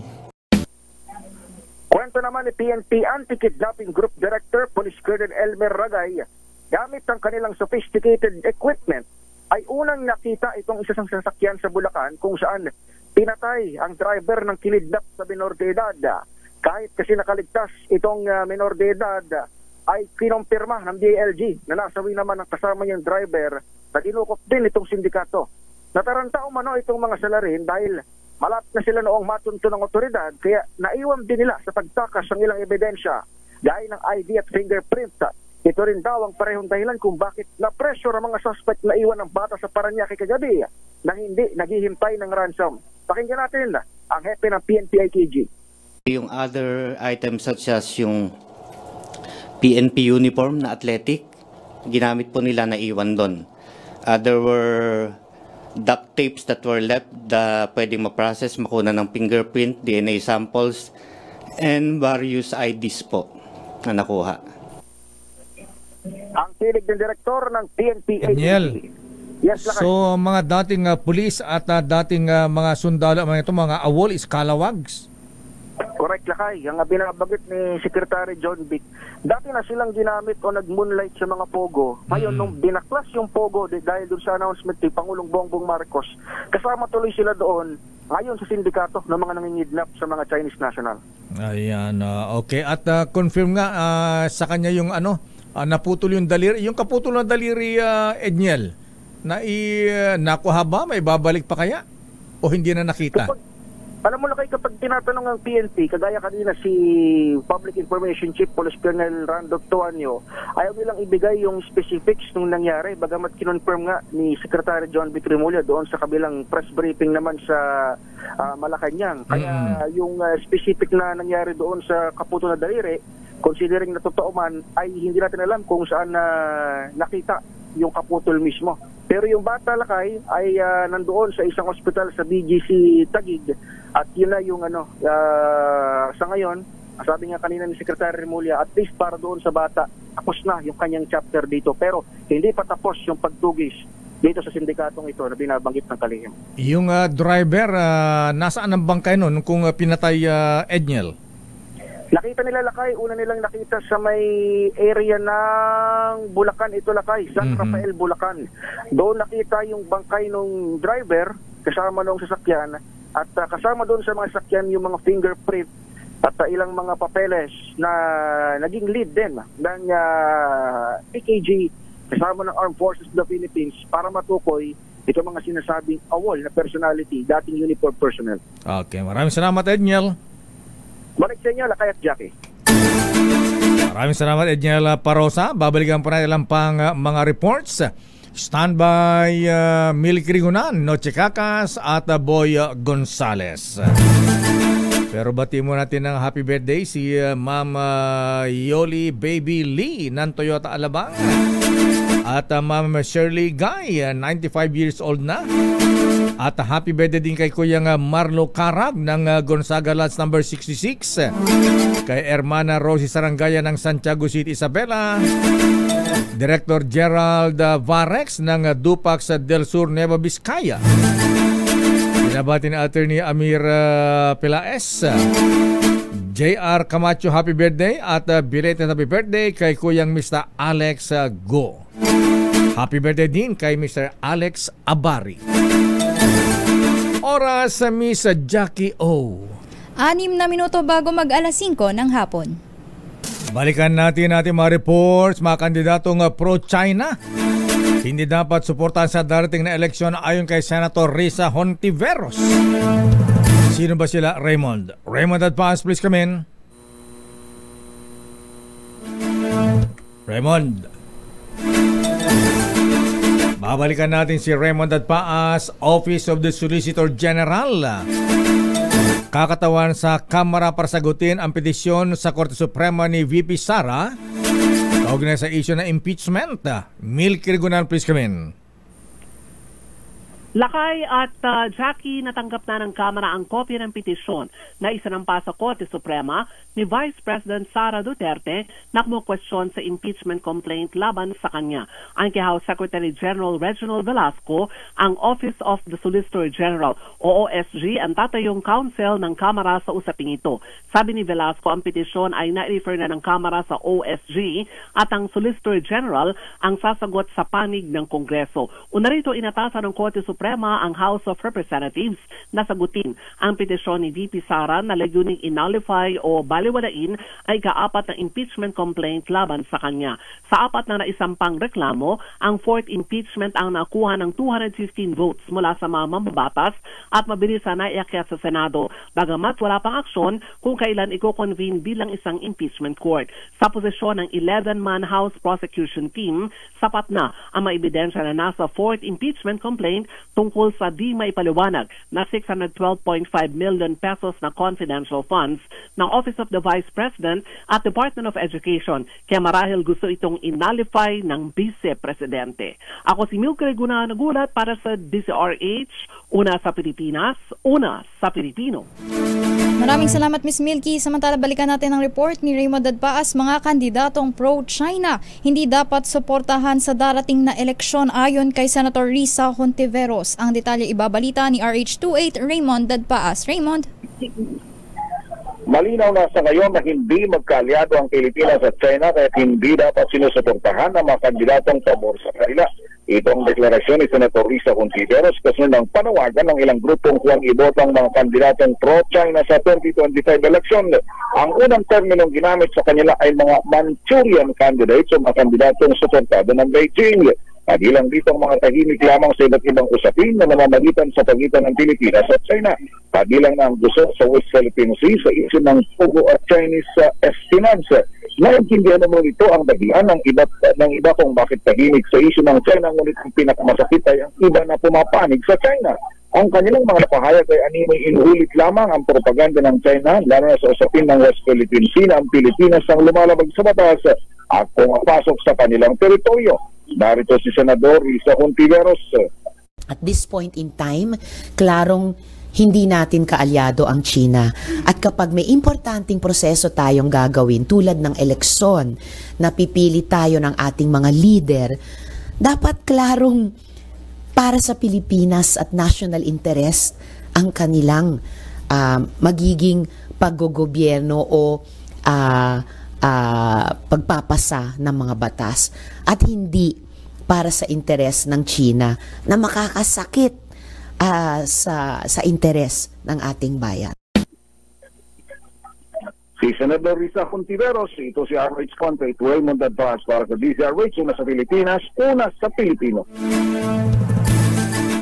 Kwento naman ni PNP Anti-Kidnapping Group Director Police Colonel Elmer Ragay, gamit ang kanilang sophisticated equipment ay unang nakita itong isa sang sasakyan sa Bulacan kung saan pinatay ang driver ng kinidnap sa minor de edad. Kahit kasi nakaligtas itong minor de edad ay kinumpirma ng DILG na nasawi naman ang kasama niyang driver na dinukot din itong sindikato. Nataranta umano itong mga salarin dahil malapit na sila noong matunto ng otoridad kaya naiwan din nila sa pagtakas ng ilang ebidensya gaya ng ID at fingerprint. Ito rin daw ang parehong dahilan kung bakit na-pressure ang mga suspect na iwan ng bata sa Parañaque kagabi na hindi naghihintay ng ransom. Pakinggan natin ang hepe ng PNP IKG. Yung other items such as yung PNP uniform na athletic, ginamit po nila na iwan doon. There were duct tapes that were left na pwedeng ma-process, makuna ng fingerprint, DNA samples, and various IDs po na nakuha. ang tinig ng direktor ng PNP Daniel. agency. Yes, Lakay. So mga dating pulis at dating mga sundalo, mga awol is kalawags. Correct, Lakay. Ang binabagit ni Secretary John Vic, dati na silang ginamit o nag-moonlight sa mga pogo. Ngayon, nung binaklas yung pogo dahil doon sa announcement ni Pangulong Bongbong Marcos, kasama tuloy sila doon ngayon sa sindikato ng mga nangingidnap sa mga Chinese national. Ayan, okay. At confirm nga sa kanya yung naputol yung daliri. Yung kaputol ng daliri, Edniel, nakuha ba? May babalik pa kaya? O hindi na nakita? Alam mo, Lakay, kapag tinatanong ang PNP, kagaya kanina si Public Information Chief Police Colonel Randolph Tuanyo, ayaw nilang ibigay yung specifics nung nangyari, bagamat kinonfirm nga ni Secretary John B. Trimulya doon sa kabilang press briefing naman sa Malacanang. Kaya yung specific na nangyari doon sa kaputol na daliri, considering na totoo man, ay hindi natin alam kung saan nakita yung kaputol mismo. Pero yung bata, Lakay, ay nandoon sa isang ospital sa BGC Taguig. At yun na yung sa ngayon, sabi nga kanina ni Secretary Remulla, at least para doon sa bata, tapos na yung kanyang chapter dito. Pero hindi pa tapos yung pagtugis dito sa sindikatong ito na binabanggit ng kalihim. Yung driver, nasaan ang bangkay nun kung pinatay Edniel? Nakita nila, Lakay, una nilang nakita sa may area ng Bulacan, ito, Lakay, San Rafael, Bulacan. Doon nakita yung bangkay ng driver kasama nung sasakyan at kasama doon sa mga sasakyan yung mga fingerprint at ilang mga papeles na naging lead din ng PKG kasama ng Armed Forces of the Philippines para matukoy ito mga sinasabing awol na personality, dating uniform personnel. Okay, maraming salamat, Edniel. Balik sa inyo, Lakay at Jackie. Maraming salamat, Edniel Parosa. Babalikan po natin lang pang mga reports. Standby Milky Rigunan, Noche Cacas at Boy Gonzales. Pero bati mo natin ng happy birthday si Ma'am Yoli Baby Lee ng Toyota Alabang. At Ma'am Shirley Guy, 95 years old na. At happy birthday din kay Kuyang Marlo Carab ng Gonzaga Lots number 66. Kay Hermana Rosie Sarangaya ng Santiago City, Isabela. Director Gerald Varex ng Dupax del Sur, Nueva Vizcaya. Binabati ni Attorney Amir Pelaes. JR Camacho, happy birthday. At belated happy birthday kay Kuyang Mr. Alex Go. Happy birthday din kay Mr. Alex Abari. Oras sa Miss Jackie O. 6 na minuto bago mag alas 5 ng hapon. Balikan natin mga reports, mga kandidatong pro-China. Hindi dapat suportahan sa darating na eleksyon ayon kay Senator Risa Hontiveros. Sino ba sila, Raymond? Raymond Advance, please come in. Raymond. Babalikan natin si Raymond Adpaas, Office of the Solicitor General. Kakatawan sa Kamara para sagutin ang petisyon sa Korte Suprema ni VP Sara kaugnay sa issue na impeachment. Milky Rigunan, please come in. Lakay at Jackie, natanggap na ng Kamara ang kopya ng petisyon na isinampa sa Korte Suprema ni Vice President Sara Duterte na kumukwestiyon sa impeachment complaint laban sa kanya. Ang kay House Secretary General Reginald Velasco, ang Office of the Solicitor General o OSG ang tatayong counsel ng Kamara sa usaping ito. Sabi ni Velasco, ang petisyon ay na-refer na ng Kamara sa OSG at ang Solicitor General ang sasagot sa panig ng Kongreso. Una rito, inatasan ng Korte Suprema ang House of Representatives na sagutin ang petisyon ni VP Sara na layuning innullify o baliwalain ay kaapat na impeachment complaint laban sa kanya. Sa apat na naisampang reklamo, ang fourth impeachment ang nakuha ng 215 votes mula sa mga mambabatas at mabilis na naiakyat sa Senado, bagamat wala pang aksyon kung kailan i-convene bilang isang impeachment court. Sa posisyon ng 11-man House Prosecution Team, sapat na ang maibidensya na nasa fourth impeachment complaint tungkol sa di maipaliwanag na 612.5 million pesos na confidential funds ng Office of the Vice President at Department of Education, kaya marahil gusto itong innullify ng Vice Presidente. Ako si Milky Rigunan, nagulat para sa DCRH, una sa Pilipinas, una sa Pilipino. Maraming salamat, Miss Milky. Samantala, balikan natin ang report ni Raymond Dadpaas. Mga kandidatong pro-China hindi dapat suportahan sa darating na eleksyon ayon kay Senator Risa Hontiveros. Ang detalye ibabalita ni RH28 Raymond Dadpaas. Raymond? Malinaw na sa ngayon na hindi magkaalyado ang Pilipinas at China kaya hindi dapat sinusuportahan ng mga kandidatong pabor sa kanila. Itong deklarasyon ni Senator Risa Hontiveros kasunod ng panawagan ng ilang grupong huwag ibotang mga kandidatong pro-China sa 2025 election. Ang unang terminong ginamit sa kanila ay mga Manchurian candidates o mga kandidatong suportado ng Beijing. Kabilang dito ang mga tahimik lamang sa iba't ibang usapin na namamagitan sa pagitan ng Pilipinas at China. Kabilang na ang gusto sa West Philippine Sea sa isyu ng Pogo at Chinese espionage. Naintindihan naman ito ang dahilan ng iba kung bakit tahimik sa isyu ng China, ngunit ang pinakamasakit ay ang iba na pumapanig sa China. Ang kanilang mga napahayag ay animay inuulit lamang ang propaganda ng China, lalo na sa usapin ng West Philippine Sea na ang Pilipinas ang lumalabag sa batas at pumapasok sa kanilang teritoryo. Narito si Senador Risa Hontiveros. At this point in time, klarong hindi natin kaalyado ang China. At kapag may importanteng proseso tayong gagawin tulad ng eleksyon, napipili tayo ng ating mga leader, dapat klarong para sa Pilipinas at national interest ang kanilang magiging paggogobyerno o pagpapasa ng mga batas at hindi para sa interes ng China na makakasakit sa interes ng ating bayan. Si Senador Risa Hontiveros, ito si RH Conte, Raymond Dadpaas para sa DZRH, una sa Pilipinas, una sa Pilipino.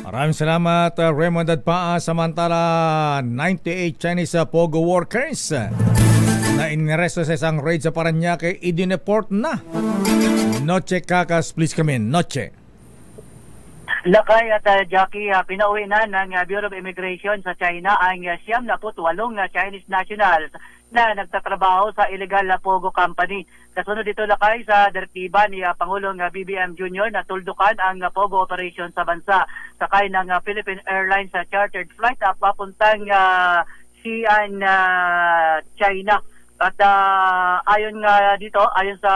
Maraming salamat, Raymond Dadpaas. Samantala, 98 Chinese Pogo workers na inaresto sa isang raid sa Parañaque, idineport na. Noche Kakas, please come in. Noche. Lakay at Jackie, pinauwi na ng Bureau of Immigration sa China ang 78 Chinese nationals na nagtatrabaho sa illegal na Pogo Company. Kasunod dito, Lakay, sa direktiba ni Pangulong BBM Jr. na tuldukan ang Pogo operation sa bansa. Sakay ng Philippine Airlines sa chartered flight papuntang Xi'an, China. At ayon sa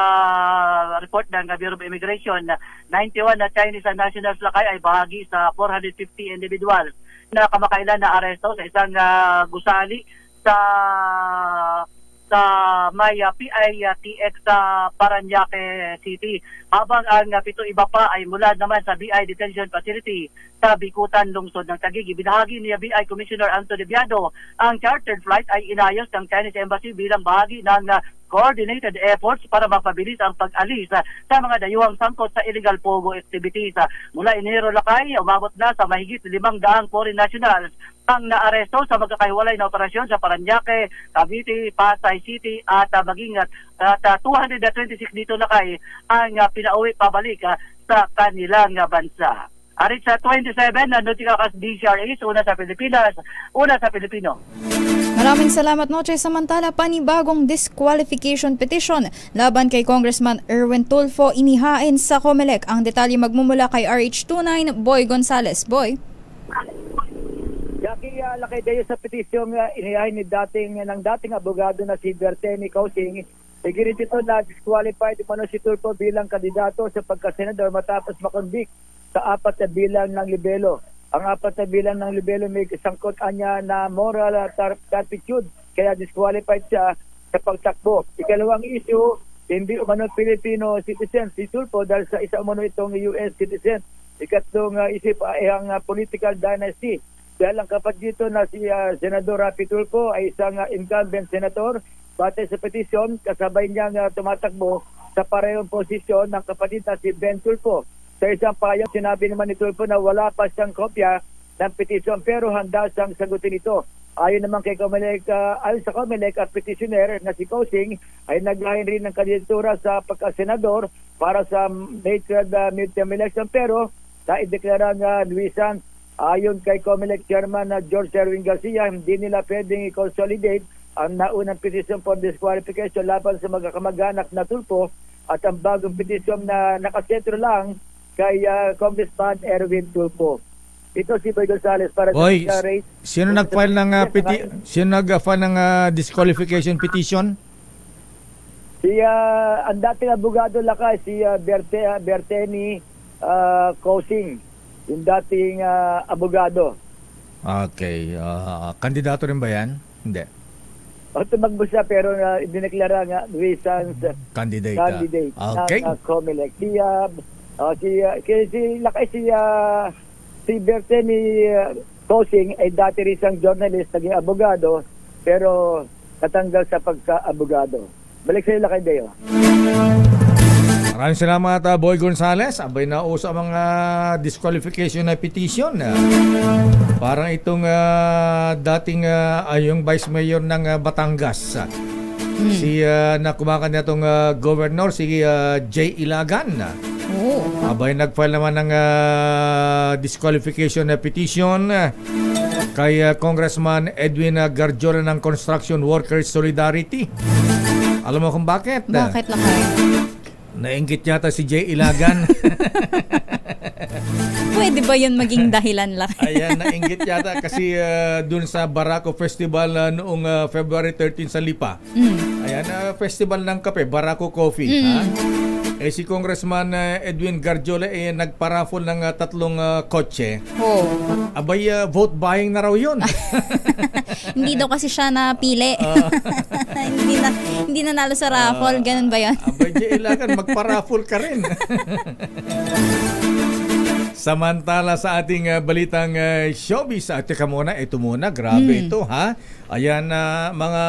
report ng Bureau of Immigration, 91 na Chinese nationals, Lakay, ay bahagi sa 450 individuals na kamakailan na aresto sa isang gusali sa may PITX sa Parañaque City. Habang ang 7 iba pa ay mula naman sa BI Detention Facility sa Bikutan, lungsod ng Taguig. Ibinahagi ni BI Commissioner Antonio Biado ang chartered flight ay inayos ng Chinese Embassy bilang bahagi ng coordinated efforts para mapabilis ang pag-alis sa mga dayuhang sangkot sa illegal Pogo activities. Mula Enero, Lakay, umabot na sa mahigit 500 foreign nationals ang naaresto sa magkakahiwalay na operasyon sa Parañaque, Cavite, Pasay City at maging 226 dito, Lakay, ang pinauwi pabalik sa kanilang bansa. Arit sa 27 na Notikakas DCRH, una sa Pilipinas, una sa Pilipino. Maraming salamat, Noche. Samantala, panibagong disqualification petition laban kay Congressman Erwin Tulfo inihain sa COMELEC. Ang detalye magmumula kay RH29 Boy Gonzales. Boy. Jackie, lakay kayo sa petisyong inihain ng dating abogado na si Berteni Causing. Iginit ito na disqualified umano si Tulfo bilang kandidato sa pagkasenador matapos makonvict sa 4 na bilang ng libelo. Ang 4 na bilang ng libelo may sangkot anya na moral turpitude, kaya disqualified siya sa pagtakbo. Ikalawang issue, hindi umano Filipino citizen si Tulfo dahil sa isa umano itong US citizen. Ikatlong isip ay ang political dynasty. Dahil ang kapatid dito na si Senador Rapi Tulfo ay isang incumbent senator, batay sa petisyon, kasabay niyang tumatakbo sa parehong posisyon ng kapatid na si Ben Tulfo. Sa isang payag, sinabi naman ni Tulfo na wala pa siyang kopya ng petisyon pero handa siyang sagutin ito. Ayon naman kay COMELEC, ayon sa COMELEC at petitioner na si Causing ay naglahin rin ng kandidatura sa pagkasenador para sa nature midterm election pero naideklara nga Luisan. Ayon kay COMELEC Chairman George Erwin Garcia, hindi nila pwedeng i-consolidate ang naunang petition for disqualification laban sa magkakamag-anak na Tulfo at ang bagong petition na nakasentro lang kay Congressman Erwin Tulfo. Ito si Boy Gonzales para Boy, sa race. sino nag-file ng disqualification petition? Si ang dating abogado lakay, si Berteni Kosing, yung dating abogado. Okay. Kandidato rin ba yan? Hindi. Tumakbo siya pero dineklara nga recent Candidate. Okay. ng COMELEC. Si Berteni Kosing ay dati rin siyang journalist, naging abogado, pero natanggal sa pagka-abogado. Balik sa iyo, Lakay Deo. Maraming salamat, Boy Gonzales. Abay na usa mga disqualification na petition. Parang itong dating yung Vice Mayor ng Batangas. Si na kumakan itong governor, si Jay Ilagan. Abay nag-file naman ng disqualification na petition kay Congressman Edwin Garjola ng Construction Workers Solidarity. Alam mo kung bakit? Bakit, Lakay? Nainggit yata si Jay Ilagan. Pwede ba yun maging dahilan, Lakay? Ayan, nainggit yata kasi dun sa Barako Festival noong February 13 sa Lipa. Ayan, festival ng kape, Barako Coffee. Ha? Si Congressman Edwin Garjola nagparaffle ng 3 kotse. Abay, vote buying na raw yun. Hindi daw kasi siya napili. Hindi na nalo sa raffle. Ganun ba yun? Abay, Ilagan, magparaffle ka rin. Samantala sa ating balitang showbiz, teka muna, ito muna, grabe ito, ha? Ayan, mga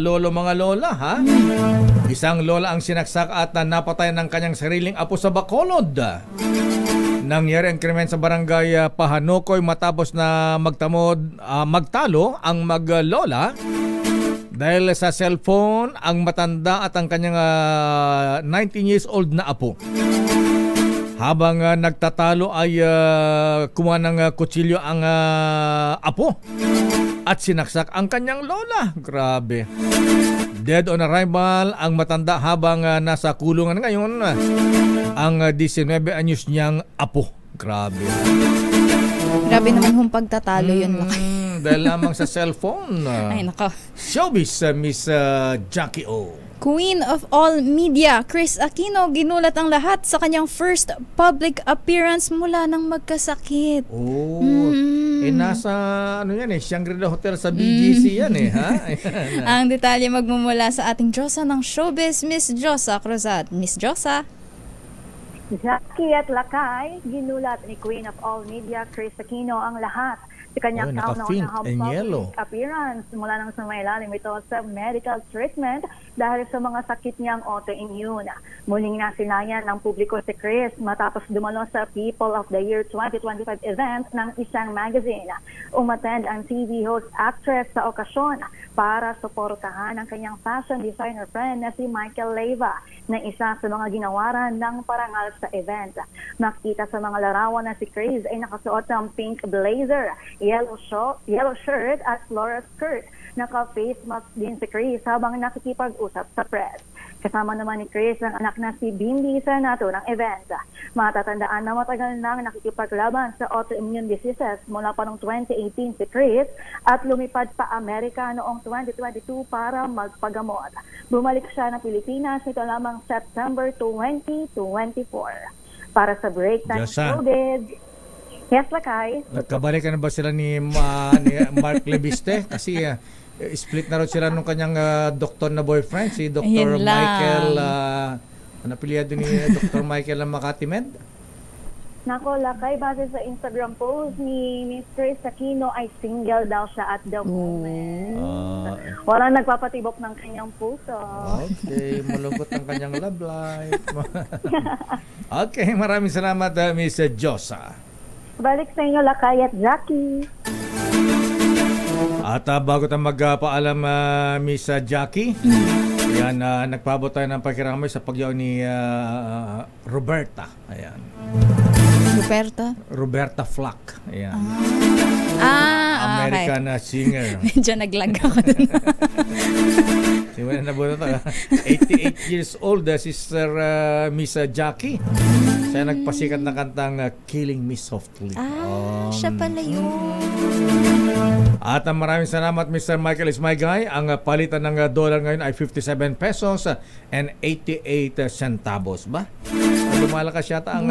lolo, mga lola, ha? Isang lola ang sinaksak at napatay ng kanyang sariling apo sa Bacolod. Nangyari ang krimen sa barangay Pahanukoy matapos na magtalo ang maglola dahil sa cellphone ang matanda at ang kanyang 19 years old na apo. Habang nagtatalo ay kumuha ng kutsilyo ang apo at sinaksak ang kanyang lola. Grabe. Dead on arrival ang matanda habang nasa kulungan ngayon ang 19 anyos niyang apo. Grabe. Grabe naman hong pagtatalo yun. Dahil lamang sa cellphone. Ay, nako. Showbiz, Miss Jackie O. Queen of all media, Kris Aquino, ginulat ang lahat sa kanyang first public appearance mula nang magkasakit. Nasa Shangri-La Hotel sa BGC yan ha? Ang detalye magmumula sa ating Diyosa ng showbiz, Miss Josa Cruzat. Miss Josa. Jackie at Lakay, ginulat ni Queen of all media, Kris Aquino, ang lahat sa kanyang kauna-unahang public appearance mula nang sumailalim ito sa medical treatment dahil sa mga sakit niyang autoimmune. Muling nasinayan ng publiko si Kris matapos dumalo sa People of the Year 2025 event ng isang magazine. Umattend ang TV host actress sa okasyon para suportahan ang kanyang fashion designer friend na si Michael Leyva na isa sa mga ginawaran ng parangal sa event. Makita sa mga larawan na si Kris ay nakasuot ng pink blazer, yellow shirt at floral skirt. Naka-face mask din si Kris habang nakikipag-usap sa press. Kasama naman ni Kris ang anak na si Bimbi sa nato ng event. Matatandaan na matagal nang nakikipaglaban sa autoimmune diseases mula pa noong 2018 si Kris at lumipad pa Amerika noong 2022 para magpagamot. Bumalik siya ng Pilipinas nito lamang September 2024. Para sa Breaktime Showbiz, yes, Lakay. Nagkabalikan na ba sila ni Mark Lebiste? Kasi split na rin sila nung kanyang doktor na boyfriend, si Dr. Michael, ano apelyado ni Dr. Michael ang Makati Med? Nako, Lakay, base sa Instagram post ni Miss Kris Aquino ay single daw siya at the moment. Walang nagpapatibok ng kanyang puso. Okay, malungkot ang kanyang love life. Okay, maraming salamat, Miss Josa. Balik sa inyo, Lakay at Jackie. At bago tayo magpaalam, Miss Jackie, ayan, nagpaabot tayo ng pakiramay sa pagyaw ni Roberta. Ayan. Roberta Flack. Ayan. American okay. Singer. Medyo naglag ako dun. Simula na buto to. 88 years old, Sister Miss Jackie. Siya nagpasikat na kantang Killing Me Softly. Siya pala yun. At maraming salamat, Mr. Michael Ismaygay. Ang palitan ng dollar ngayon ay 57 pesos and 88 centavos ba? Lumalakas yata ang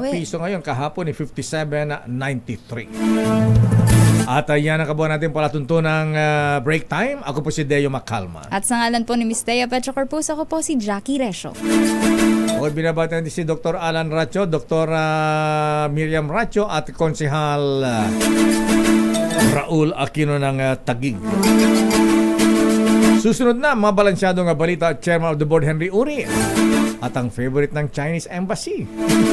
piso ngayon. Kahapon ay 57.93. At yan ang kabuhan natin palatuntunang break time. Ako po si Deo Macalma. At sa ngalan po ni Miss Dea Petro Corpus, ako po si Jackie Resho. O binabati natin si Dr. Alan Racho, Dr. Miriam Racho at Konsehal Raul Aquino ng Taguig. Susunod na, mga balansyadong balita at Chairman of the Board Henry Uri. At ang favorite ng Chinese Embassy.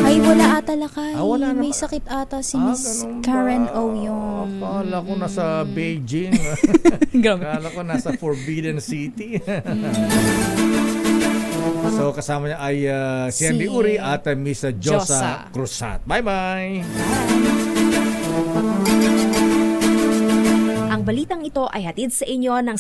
Ay, wala ata lakay. Wala may sakit ata si Miss Karen O yung... Akala ko nasa Beijing. Akala ko nasa Forbidden City. So kasama niya ay si Henry Uri at Miss Josa Cruzat. Bye-bye! Ang balitang ito ay hatid sa inyo ng